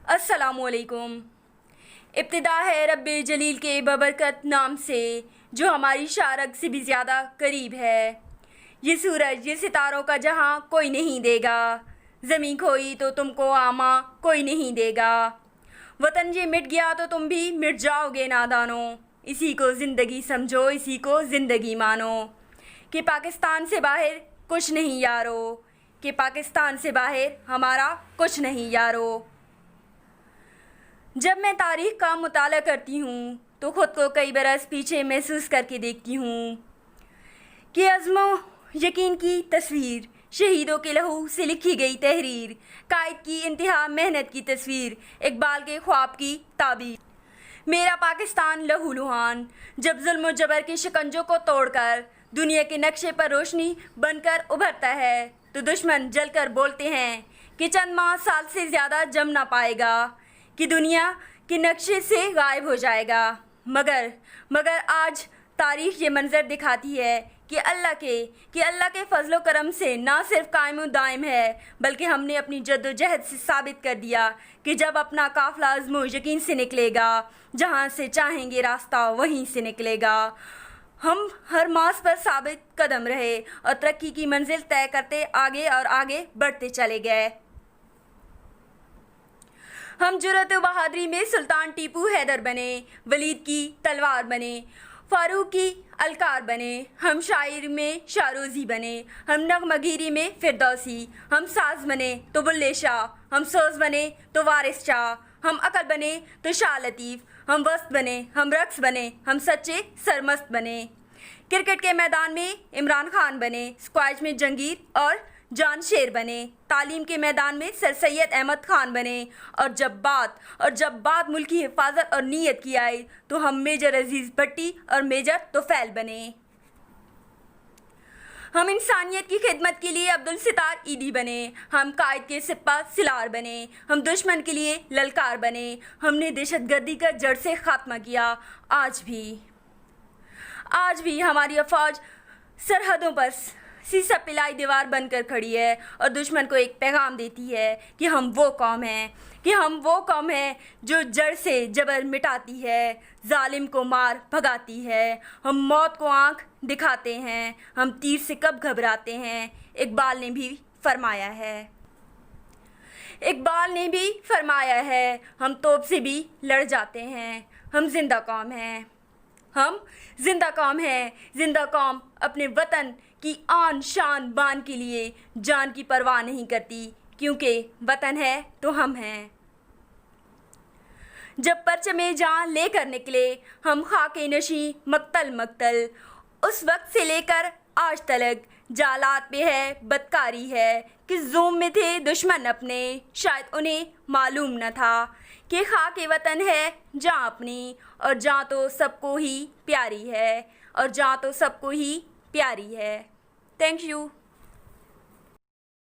अस्सलामुअलैकुम। इब्तिदा है रब्बे जलील के बबरकत नाम से जो हमारी शारग से भी ज़्यादा करीब है। ये सूरज ये सितारों का जहाँ कोई नहीं देगा, ज़मीं खोई तो तुमको आमा कोई नहीं देगा। वतन ये मिट गया तो तुम भी मिट जाओगे नादानो, इसी को ज़िंदगी समझो इसी को ज़िंदगी मानो। कि पाकिस्तान से बाहर कुछ नहीं यारो, कि पाकिस्तान से बाहर हमारा कुछ नहीं यारो। जब मैं तारीख़ का मुताला करती हूँ तो ख़ुद को कई बरस पीछे महसूस करके देखती हूँ कि अज़्मो यकीन की तस्वीर, शहीदों के लहू से लिखी गई तहरीर, कायद की इंतहा मेहनत की तस्वीर, इकबाल के ख्वाब की ताबीर। मेरा पाकिस्तान लहू लुहान जब जुल्म जबर के शिकंजों को तोड़कर दुनिया के नक्शे पर रोशनी बनकर उभरता है तो दुश्मन जलकर बोलते हैं कि चंद माह साल से ज़्यादा जम ना पाएगा, कि दुनिया के नक्शे से गायब हो जाएगा। मगर आज तारीख़ ये मंज़र दिखाती है कि अल्लाह के फ़ज़्ल व करम से ना सिर्फ कायम दायम है बल्कि हमने अपनी जद्दोजहद से साबित कर दिया कि जब अपना काफ़िला अज़्म यकीन से निकलेगा, जहाँ से चाहेंगे रास्ता वहीं से निकलेगा। हम हर मास पर साबित कदम रहे और तरक्की की मंजिल तय करते आगे और आगे बढ़ते चले गए। हम जुर्रत व बहादुरी में सुल्तान टीपू हैदर बने, वलीद की तलवार बने, फारूक की अलकार बने। हम शायर में शारोज़ी बने, हम नगमगीरी में फिरदौसी। हम साज बने तो बुल्ले शाह, हम सोज बने तो वारिस शाह, हम अकल बने तो शाह लतीफ़, हम वस्त बने, हम रक्स बने, हम सच्चे सरमस्त बने। क्रिकेट के मैदान में इमरान खान बने, स्क्वैश में जंगीर और जान शेर बने, तालीम के मैदान में सर सैयद अहमद खान बने। और जब बात मुल्क की हिफाजत और नीयत की आई तो हम मेजर अजीज़ भट्टी और मेजर तोफैल बने। हम इंसानियत की खिदमत के लिए अब्दुल सितार ईदी बने, हम कायद के सिपा सिलार बने, हम दुश्मन के लिए ललकार बने। हमने दहशतगर्दी का जड़ से खात्मा किया। आज भी हमारी अफवाज सरहदों पर सीसा पिलाई दीवार बनकर खड़ी है और दुश्मन को एक पैगाम देती है कि हम वो कौम हैं जो जड़ से जबर मिटाती है, जालिम को मार भगाती है। हम मौत को आंख दिखाते हैं, हम तीर से कब घबराते हैं। इकबाल ने भी फरमाया है, हम तोप से भी लड़ जाते हैं। हम जिंदा कौम अपने वतन की आन शान बान के लिए जान की परवाह नहीं करती, क्योंकि वतन है तो हम हैं। जब परचमे जान लेकर निकले हम खाके नशी मक्तल, उस वक्त से लेकर आज तलक जालात पे है बदकारी है कि ज़ूम में थे दुश्मन अपने, शायद उन्हें मालूम न था कि खाके वतन है जहाँ अपनी, और जहाँ तो सबको ही प्यारी है, Thank you.